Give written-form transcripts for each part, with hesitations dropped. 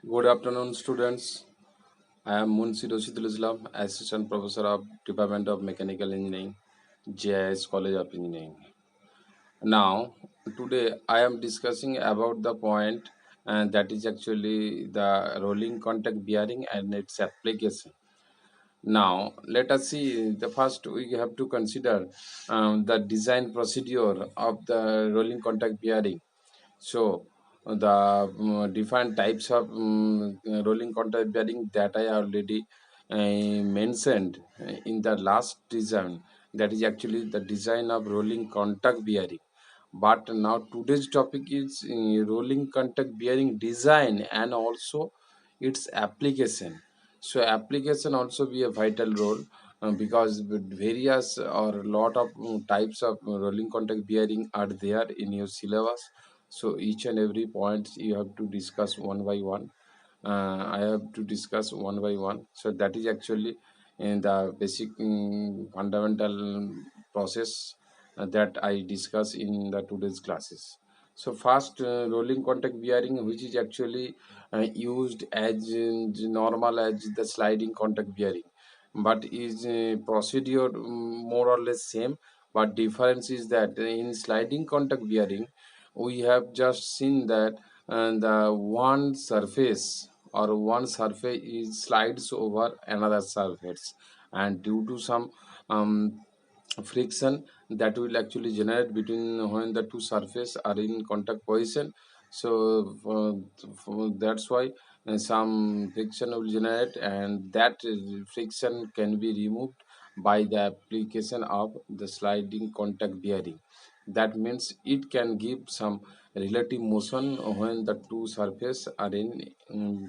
Good afternoon, students. I am Munsi Rashidul Islam, Assistant Professor of Department of Mechanical Engineering, JIS College of Engineering. Now, today I am discussing about the point that is actually the rolling contact bearing and its application. Now, let us see. The first we have to consider the design procedure of the rolling contact bearing. So the different types of rolling contact bearing that I already mentioned in the last design, that is actually the design of rolling contact bearing. But now today's topic is rolling contact bearing design and also its application. So application also be a vital role because with various or lot of types of rolling contact bearing are there in your syllabus. So each and every point you have to discuss one by one. I have to discuss one by one. So that is actually in the basic fundamental process that I discuss in the today's classes. So first, rolling contact bearing, which is actually used as normal as the sliding contact bearing, but is procedure more or less same. But difference is that in sliding contact bearing, we have just seen that the one surface or one surface is slides over another surface, and due to some um, friction that will actually generate between when the two surfaces are in contact position. So that's why some friction will generate, and that friction can be removed by the application of the sliding contact bearing. That means it can give some relative motion when the two surfaces are in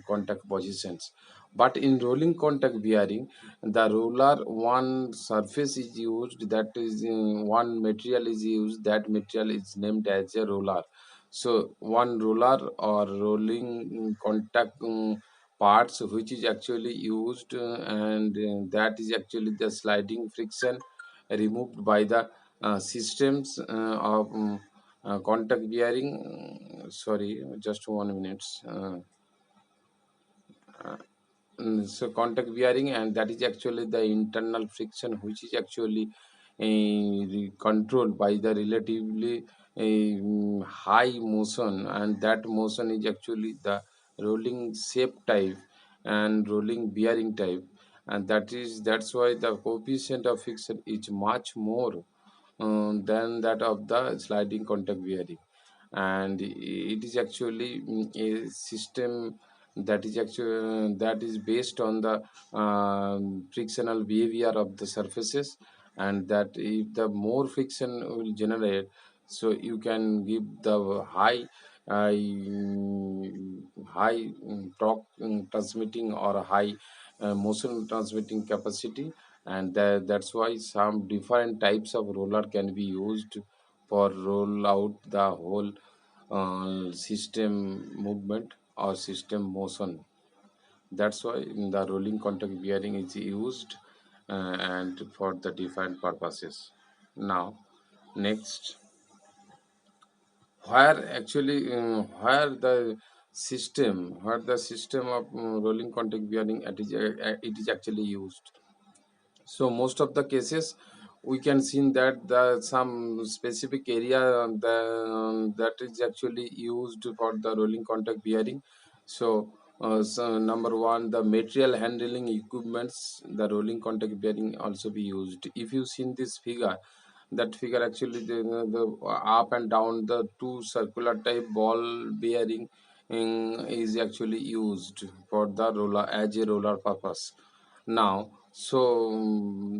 contact positions. But in rolling contact bearing, the roller one surface is used, that is one material is used, that material is named as a roller. So one roller or rolling contact parts which is actually used, and that is actually the sliding friction removed by the systems of contact bearing. Sorry, just 1 minute. So contact bearing, and that is actually the internal friction which is actually controlled by the relatively high motion, and that motion is actually the rolling shape type and rolling bearing type, and that's why the coefficient of friction is much more than that of the sliding contact bearing. And it is actually a system that is based on the frictional behavior of the surfaces, and that if the more friction will generate, so you can give the torque transmitting or high motion transmitting capacity. And that's why some different types of roller can be used for roll out the whole system movement or system motion. That's why the rolling contact bearing is used and for the different purposes. Now, next, where the system of rolling contact bearing it is actually used. So most of the cases we can see that the some specific area that is actually used for the rolling contact bearing. So number one, the material handling equipments, the rolling contact bearing also be used. If you seen this figure, that figure actually the up and down the two circular type ball bearing is actually used for the roller as a roller purpose. Now, so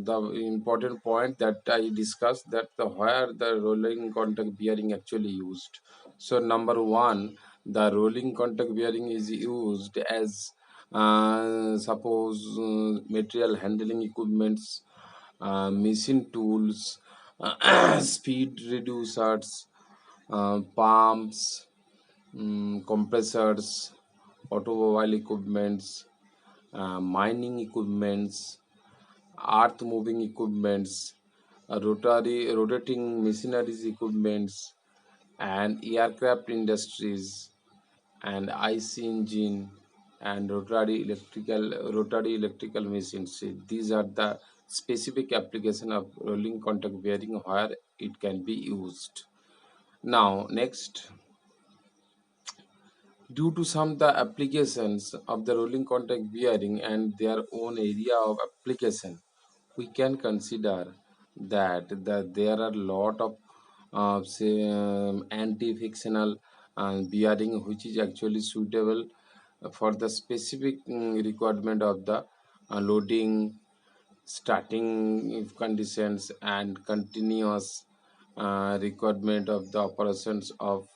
the important point that I discussed, that the where the rolling contact bearing actually used. So number one, the rolling contact bearing is used as suppose material handling equipments, machine tools, speed reducers, pumps, compressors, automobile equipments, mining equipments, earth moving equipments, rotating machineries equipments, and aircraft industries, and IC engine. and rotary electrical machines. These are the specific application of rolling contact bearing where it can be used. Now next, due to some the applications of the rolling contact bearing and their own area of application, we can consider that there are a lot of say anti-fictional bearing which is actually suitable for the specific requirement of the loading, starting conditions, and continuous requirement of the operations of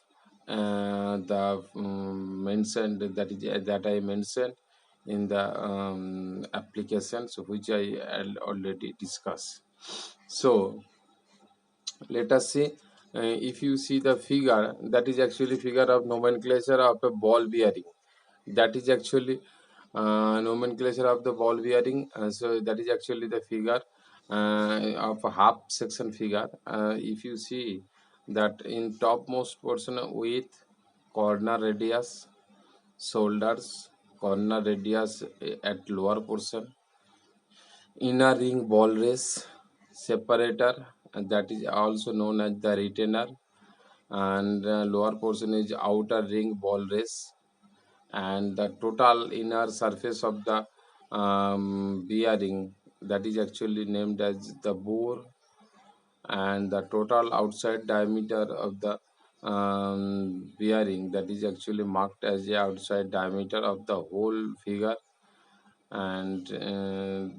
the mentioned, that I mentioned in the applications which I already discussed. So let us see, if you see the figure, that is actually figure of nomenclature of a ball bearing. That is actually nomenclature of the ball bearing. So that is actually the figure of a half section figure. If you see that in topmost portion with corner radius, shoulders, corner radius at lower portion, inner ring ball race, separator, and that is also known as the retainer, and lower portion is outer ring ball race, and the total inner surface of the bearing, that is actually named as the bore, and the total outside diameter of the bearing, that is actually marked as the outside diameter of the whole figure, and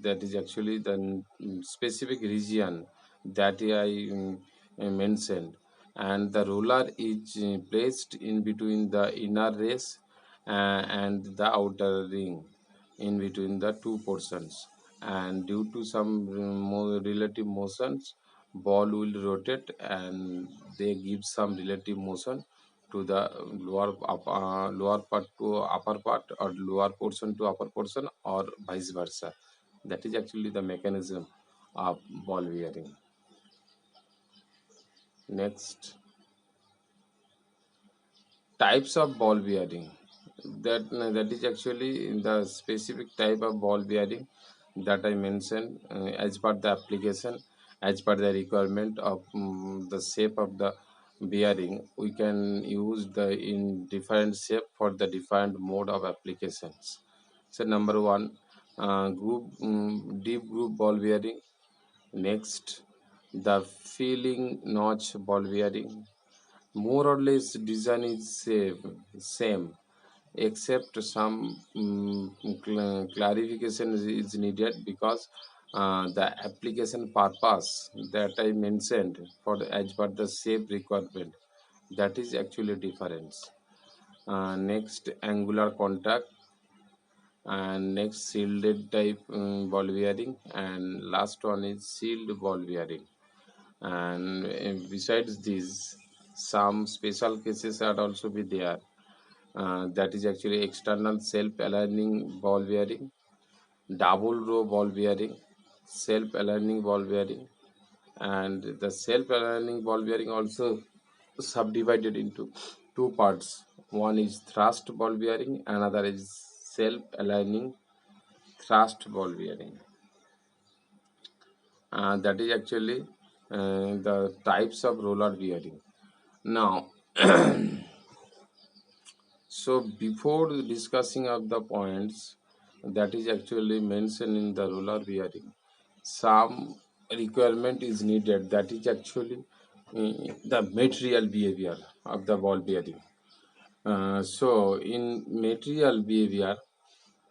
that is actually the specific region that I mentioned, and the roller is placed in between the inner race and the outer ring, in between the two portions, and due to some more relative motions, ball will rotate and they give some relative motion to the lower part to upper part, or lower portion to upper portion, or vice versa. That is actually the mechanism of ball bearing. Next, types of ball bearing. That is actually the specific type of ball bearing that I mentioned, as per the application, as per the requirement of the shape of the bearing. We can use the in different shape for the different mode of applications. So number one, deep groove ball bearing. Next, the filling notch ball bearing. More or less design is same, except some clarification is needed, because the application purpose that I mentioned for the, as per the shape requirement, that is actually difference. Next, angular contact, and next shielded type ball bearing, and last one is sealed ball bearing. And besides this, some special cases are also be there, that is actually external self-aligning ball bearing, double row ball bearing, self-aligning ball bearing, and the self-aligning ball bearing also subdivided into two parts. One is thrust ball bearing, another is self-aligning thrust ball bearing. That is actually the types of roller bearing. Now, so before discussing of the points that is actually mentioned in the roller bearing, some requirement is needed, that is actually the material behavior of the ball bearing. So in material behavior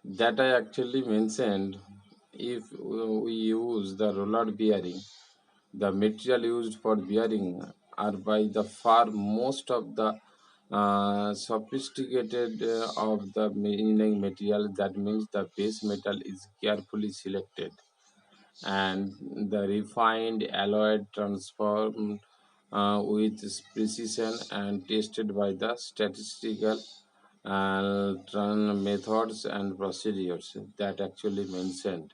that I actually mentioned, if we use the roller bearing, the material used for bearing are by the far most of the sophisticated of the engineering material. That means the base metal is carefully selected, and the refined alloy transformed with precision and tested by the statistical methods and procedures that actually mentioned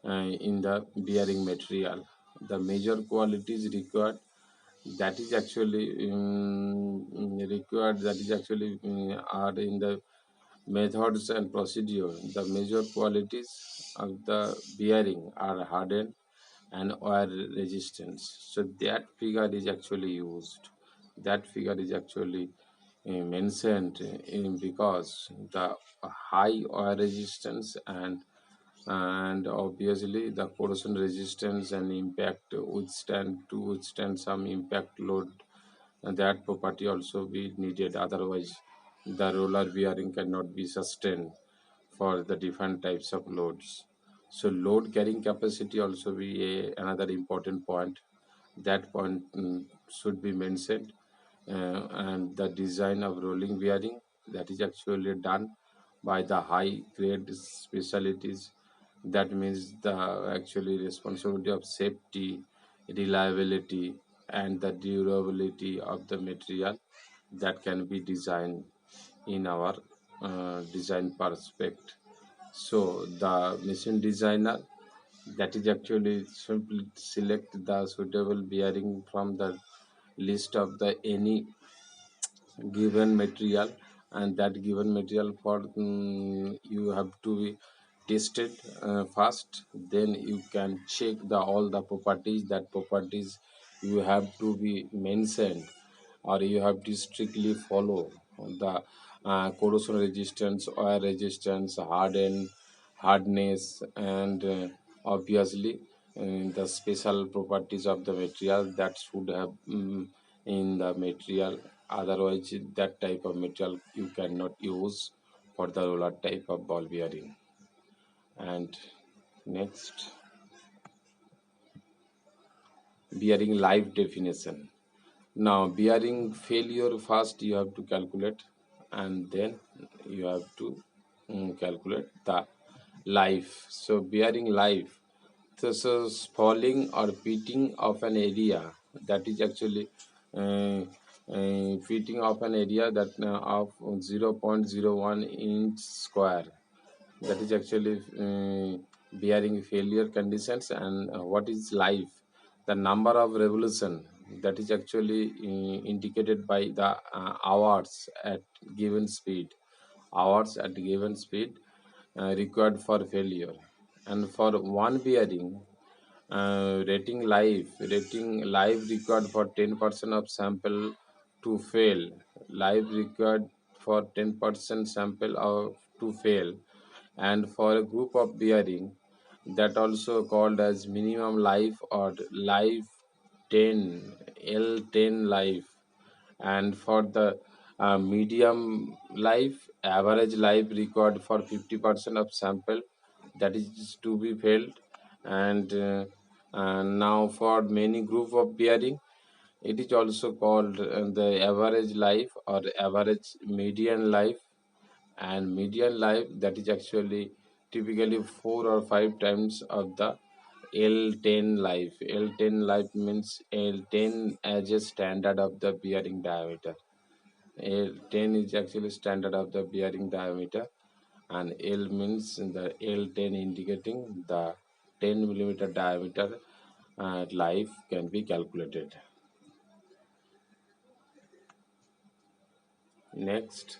in the bearing material. The major qualities required, that is actually required, that is actually are in the Methods and procedure. The major qualities of the bearing are hardened and wear resistance. So that figure is actually used. That figure is actually mentioned because the high wear resistance and obviously the corrosion resistance and impact withstand some impact load, and that property also be needed, otherwise the roller bearing cannot be sustained for the different types of loads. So load carrying capacity also be another important point. That point should be mentioned. And the design of rolling bearing, that is actually done by the high grade specialties. That means the actually responsibility of safety, reliability, and the durability of the material that can be designed in our design perspective. So the machine designer, that is actually simply select the suitable bearing from the list of the any given material, and that given material for you have to be tested first. Then you can check the all the properties. That properties you have to be mentioned, or you have to strictly follow the corrosion resistance, oil resistance, hardness, and obviously the special properties of the material that should have in the material. Otherwise, that type of material you cannot use for the roller type of ball bearing. And next, bearing life definition. Now, bearing failure first you have to calculate, and then you have to calculate the life. So, bearing life, this is falling or pitting of an area, that is actually uh, pitting of an area that of 0.01 inch square, that is actually bearing failure conditions. And what is life? The number of revolution, that is actually indicated by the hours at given speed, hours at given speed required for failure. And for one bearing, rating life required for 10% of sample to fail. Life required for 10% sample of to fail. And for a group of bearing, that also called as minimum life or life 10, L10 life. And for the medium life, average life required for 50% of sample that is to be failed. And now for many group of bearing, it is also called the average life or average median life. And median life, that is actually typically 4 or 5 times of the L10 life. L10 life means L10 as a standard of the bearing diameter. L10 is actually standard of the bearing diameter, and L means the L10 indicating the 10 millimeter diameter life can be calculated. Next,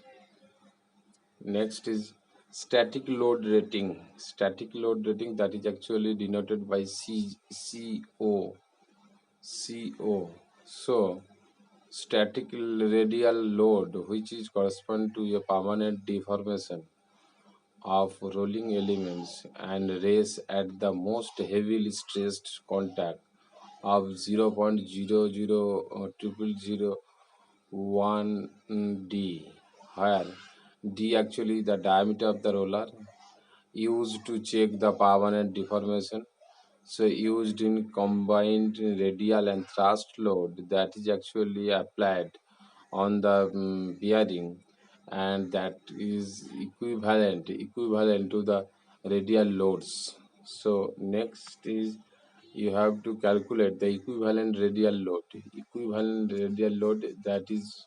next is static load rating. Static load rating, that is actually denoted by CO. CO. So static radial load, which is correspond to a permanent deformation of rolling elements and race at the most heavily stressed contact of 0.000001 D, where D actually the diameter of the roller used to check the permanent deformation. So used in combined radial and thrust load that is actually applied on the bearing, and that is equivalent to the radial loads. So next is you have to calculate the equivalent radial load. Equivalent radial load, that is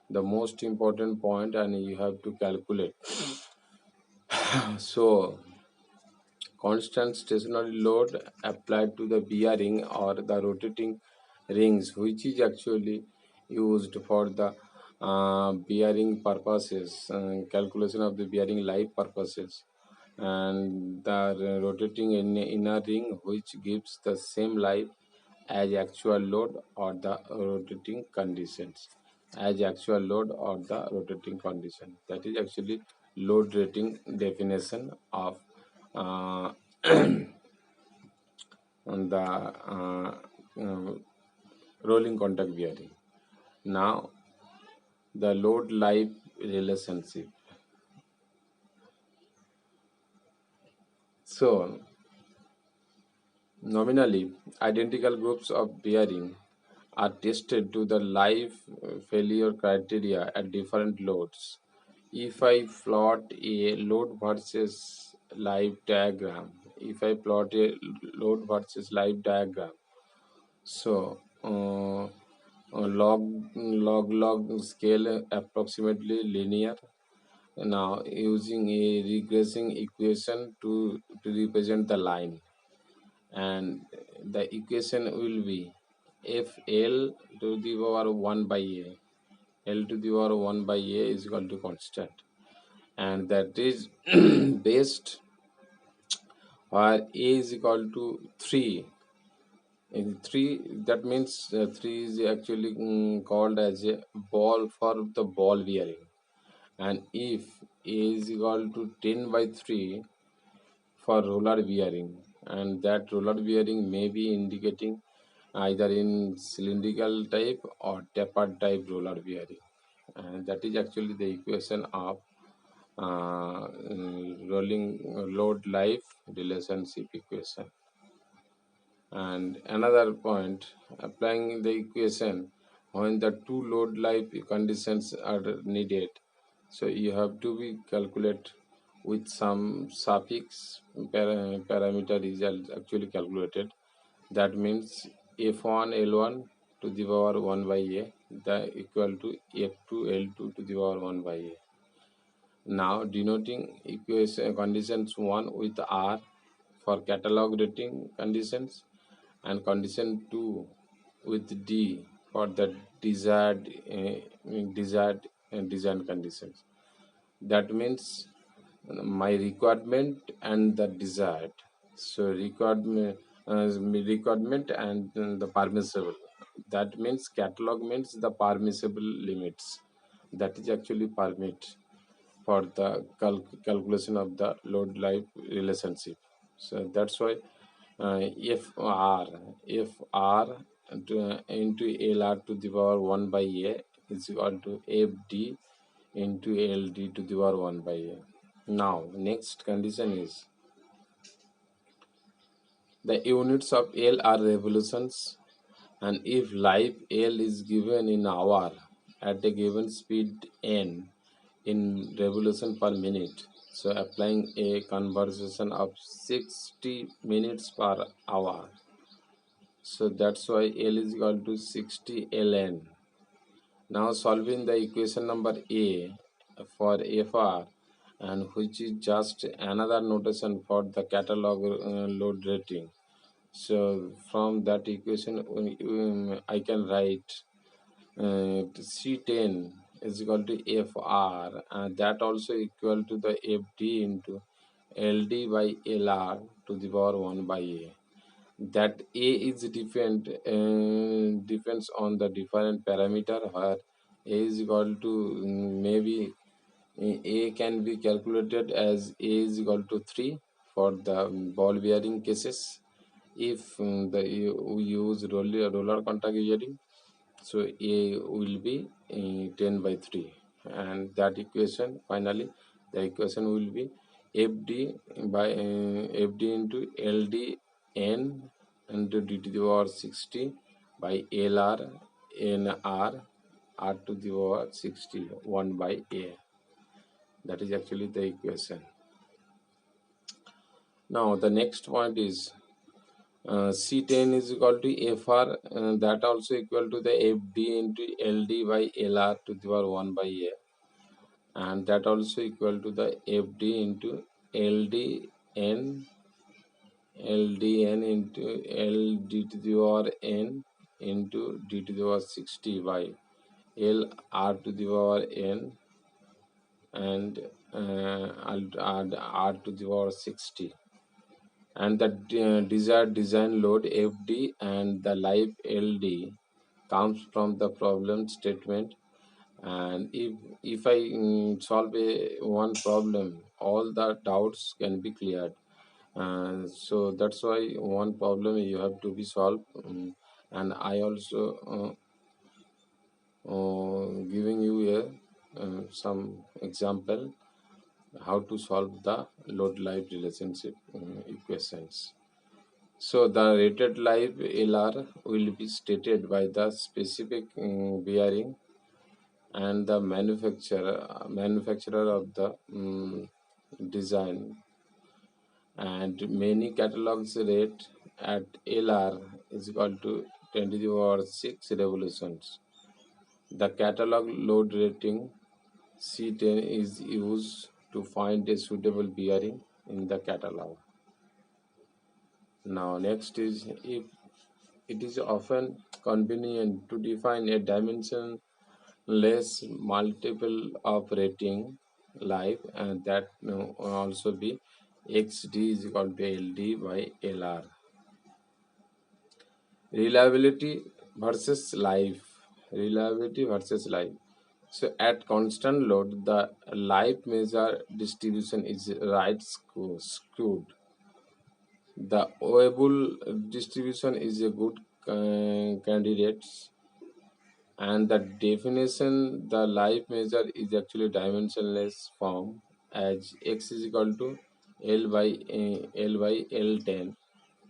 the most important point, and you have to calculate. So constant stationary load applied to the bearing or the rotating rings, which is actually used for the bearing purposes, calculation of the bearing life purposes, and the rotating inner ring which gives the same life as actual load or the rotating conditions, as actual load or the rotating condition. That is actually load rating definition of uh, the uh, rolling contact bearing. Now the load life relationship. So nominally identical groups of bearing are tested to the life failure criteria at different loads. If I plot a load versus life diagram, if I plot a load versus life diagram, so log scale approximately linear. Now using a regressing equation to represent the line, and the equation will be FL to the power 1 by A. L to the power 1 by A is equal to constant, and that is based where A is equal to 3. In 3, that means 3 is actually called as a ball for the ball bearing, and if A is equal to 10 by 3 for roller bearing, and that roller bearing may be indicating either in cylindrical type or tapered type roller bearing, and that is actually the equation of rolling load life relationship equation. And another point, applying the equation when the two load life conditions are needed, so you have to be calculate with some suffix parameter is actually calculated. That means f1 l1 to the power 1 by a, the equal to f2 l2 to the power 1 by a. Now denoting equation conditions 1 with r for catalog rating conditions, and condition 2 with D for the desired design conditions. That means my requirement and the desired. So requirement and the permissible. That means catalog means the permissible limits. That is actually permit for the calculation of the load life relationship. So that's why if R into LR to the power 1 by A is equal to FD into LD to the power 1 by A. Now next condition is the units of L are revolutions, and if life L is given in hour at a given speed n in revolution per minute, so applying a conversion of 60 minutes per hour, so that's why L is equal to 60 ln. Now solving the equation number A for FR, and which is just another notation for the catalog load rating. So from that equation I can write C10 is equal to FR, and that also equal to the FD into LD by LR to the power 1 by A. That A is different, depends on the different parameter, where A is equal to maybe A can be calculated as A is equal to 3 for the ball bearing cases. If we use roller contact bearing, so A will be 10 by 3, and that equation finally the equation will be FD by FD into LD n into d to the power 60 by LR n r to the power 60 1 by A. That is actually the equation. Now the next point is C10 is equal to FR, that also equal to the FD into LD by LR to the power 1 by A, and that also equal to the FD into LDN LDN into LD to the power n into d to the power 60 by L r to the power n, and I'll add r to the power 60, and the desired design load FD and the live LD comes from the problem statement. And if I solve one problem, all the doubts can be cleared. So that's why one problem you have to be solved. And I also giving you a some example how to solve the load life relationship equations. So the rated life LR will be stated by the specific bearing and the manufacturer of the design, and many catalogs rate at LR is equal to 10 to the power 6 revolutions. The catalog load rating C10 is used to find a suitable bearing in the catalog. Now next is, if it is often convenient to define a dimensionless multiple of rating life, and that also be XD is equal to LD by LR. Reliability versus life. Reliability versus life. So at constant load, the life measure distribution is right skewed. The Oable distribution is a good candidate, and the definition the life measure is actually dimensionless form, as x is equal to L by L10.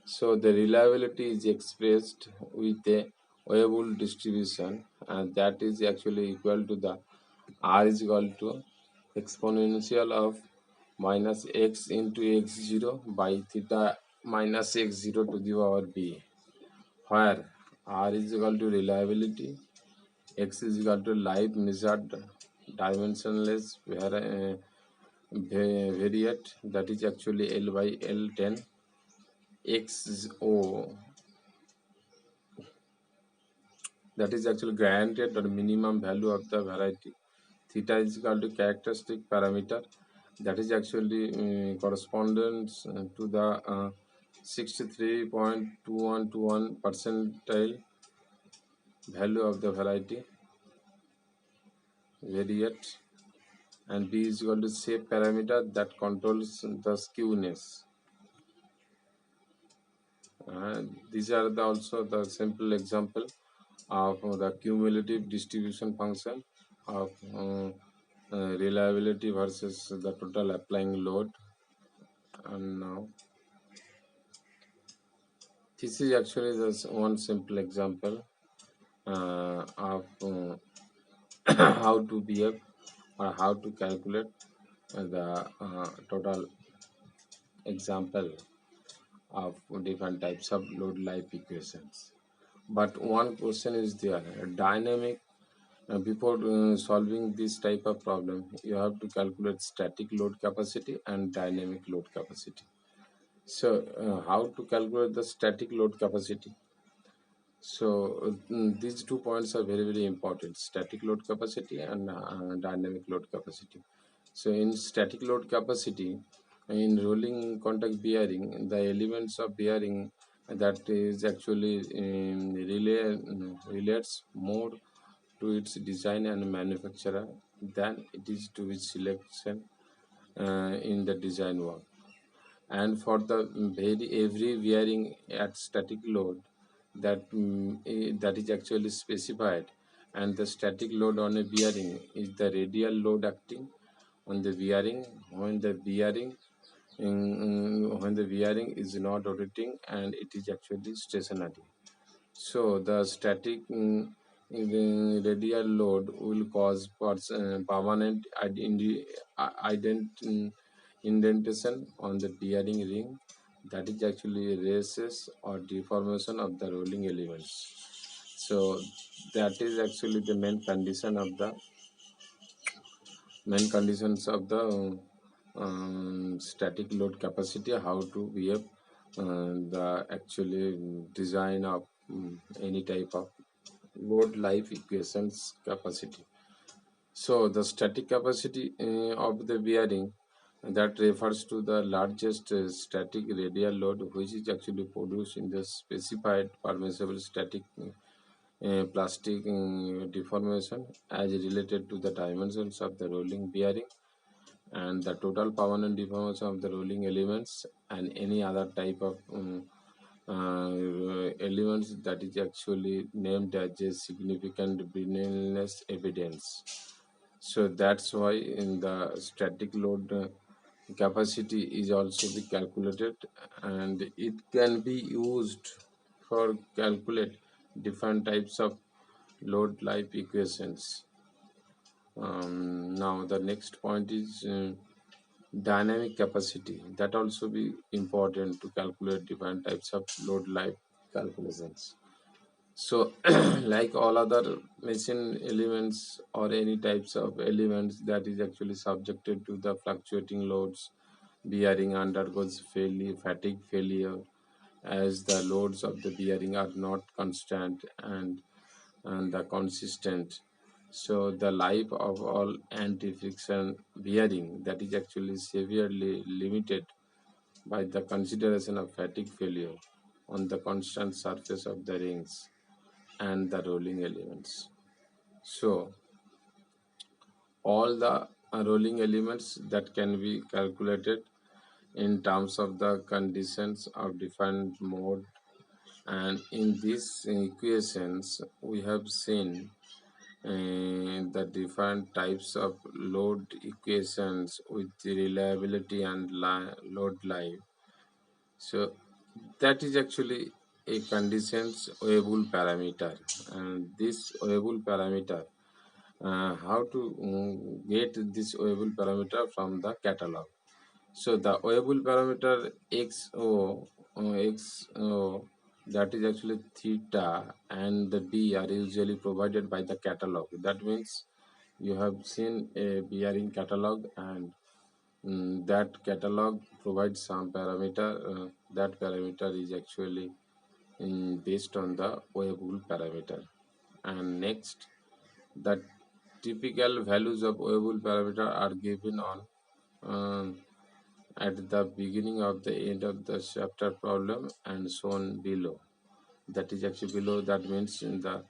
So the reliability is expressed with a Oable distribution, and that is actually equal to the R is equal to exponential of minus x into x0 by theta minus x0 to the power b, where R is equal to reliability, x is equal to life measured dimensionless variate, that is actually L by L10. XO, that is actually granted or minimum value of the variety. Theta is equal to characteristic parameter, that is actually corresponds to the 63.2121 percentile value of the variety variate, and B is equal to shape parameter that controls the skewness. These are also the simple example of the cumulative distribution function of reliability versus the total applying load. And now this is actually just one simple example of how to behave or how to calculate the total example of different types of load life equations. But one question is there, dynamic. Before solving this type of problem, you have to calculate static load capacity and dynamic load capacity. So how to calculate the static load capacity? So these 2 points are very important: static load capacity and dynamic load capacity. So in static load capacity, in rolling contact bearing, the elements of bearing that is actually relates more to its design and manufacturer than it is to its selection in the design work. And for the every bearing at static load that is actually specified, and the static load on a bearing is the radial load acting on the bearing when the bearing is not rotating and it is actually stationary. So the static radial load will cause permanent indentation on the bearing ring, that is actually races or deformation of the rolling elements. So that is actually the main conditions of the static load capacity, how to behave the actually design of any type of load life equations capacity. So the static capacity of the bearing that refers to the largest static radial load which is actually produced in the specified permissible static plastic deformation as related to the dimensions of the rolling bearing and the total permanent deformation of the rolling elements and any other type of elements that is actually named as a significant brittleness evidence. So that's why in the static load capacity is also be calculated, and it can be used for calculate different types of load life equations. Now the next point is dynamic capacity. That also be important to calculate different types of load life calculations. So like all other machine elements or any types of elements that is actually subjected to the fluctuating loads, bearing undergoes failure, fatigue failure, as the loads of the bearing are not constant and the consistent. So the life of all anti-friction bearing that is actually severely limited by the consideration of fatigue failure on the constant surface of the rings and the rolling elements. So all the rolling elements that can be calculated in terms of the conditions of different mode, and in these equations we have seen the different types of load equations with the reliability and load life. So that is actually a conditions weighable parameter, and this weighable parameter, how to get this weighable parameter from the catalog. So the weighable parameter XO, that is actually theta and the D are usually provided by the catalog. That means you have seen a bearing catalog, and that catalog provides some parameter. That parameter is actually based on the weighable parameter. And next, the typical values of weighable parameter are given on um, at the beginning of the end of the chapter problem and shown below. That is actually below, that means in the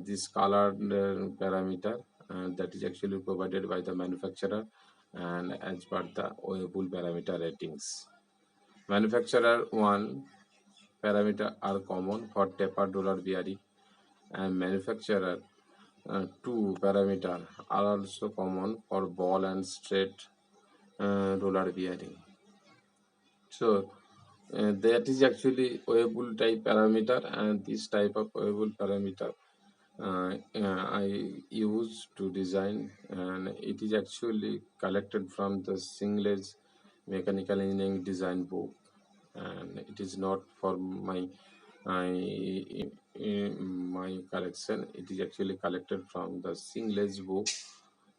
this colored parameter that is actually provided by the manufacturer and as per the weighable parameter ratings. Manufacturer 1 parameter are common for tapered roller bearing, and manufacturer 2 parameter are also common for ball and straight roller bearing. So that is actually weighable type parameter, and this type of weighable parameter I use to design, and it is actually collected from the Singlage Mechanical Engineering Design book, and it is not for my collection. It is actually collected from the Singlage book,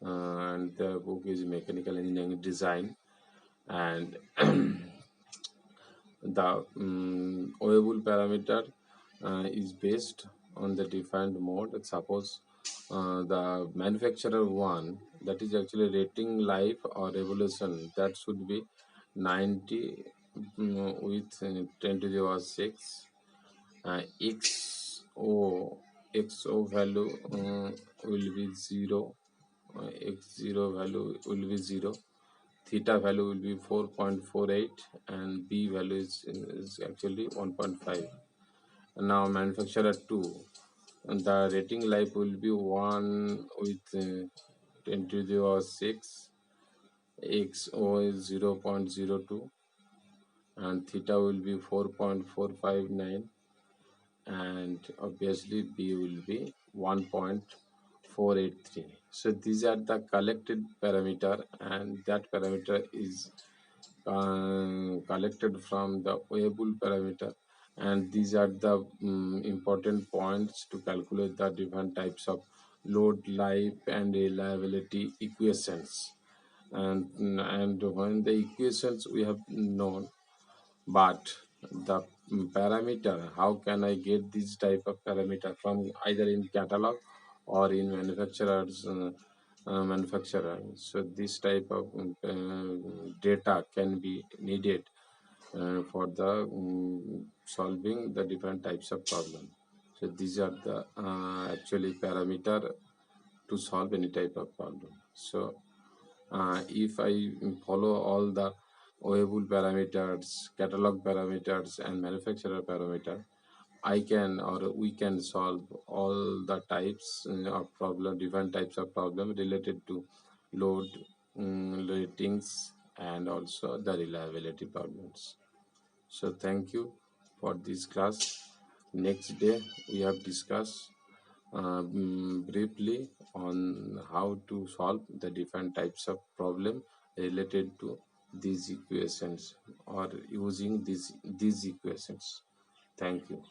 and the book is Mechanical Engineering Design, and the weighable parameter is based on the defined mode. Suppose the manufacturer one, that is actually rating life or revolution, that should be 90 with 10 to the power 6. XO value will be 0. X0 value will be 0. Theta value will be 4.48, and B value is actually 1.5. Now manufacturer 2, and the rating life will be 1 with 10 to the power 6. XO is 0.02, and theta will be 4.459, and obviously B will be 1.483. So these are the collected parameter, and that parameter is collected from the weighable parameter, and these are the important points to calculate the different types of load life and reliability equations. And when the equations we have known, but the parameter, how can I get this type of parameter from either in catalog or in manufacturer. So this type of data can be needed for the solving the different types of problem. So these are the actually parameter to solve any type of problem. So if I follow all the available parameters, catalog parameters and manufacturer parameter, I can or we can solve all the types of problem, different types of problem related to load, ratings, and also the reliability problems. So thank you for this class. Next day we have discussed briefly on how to solve the different types of problem related to these equations or using these equations. Thank you.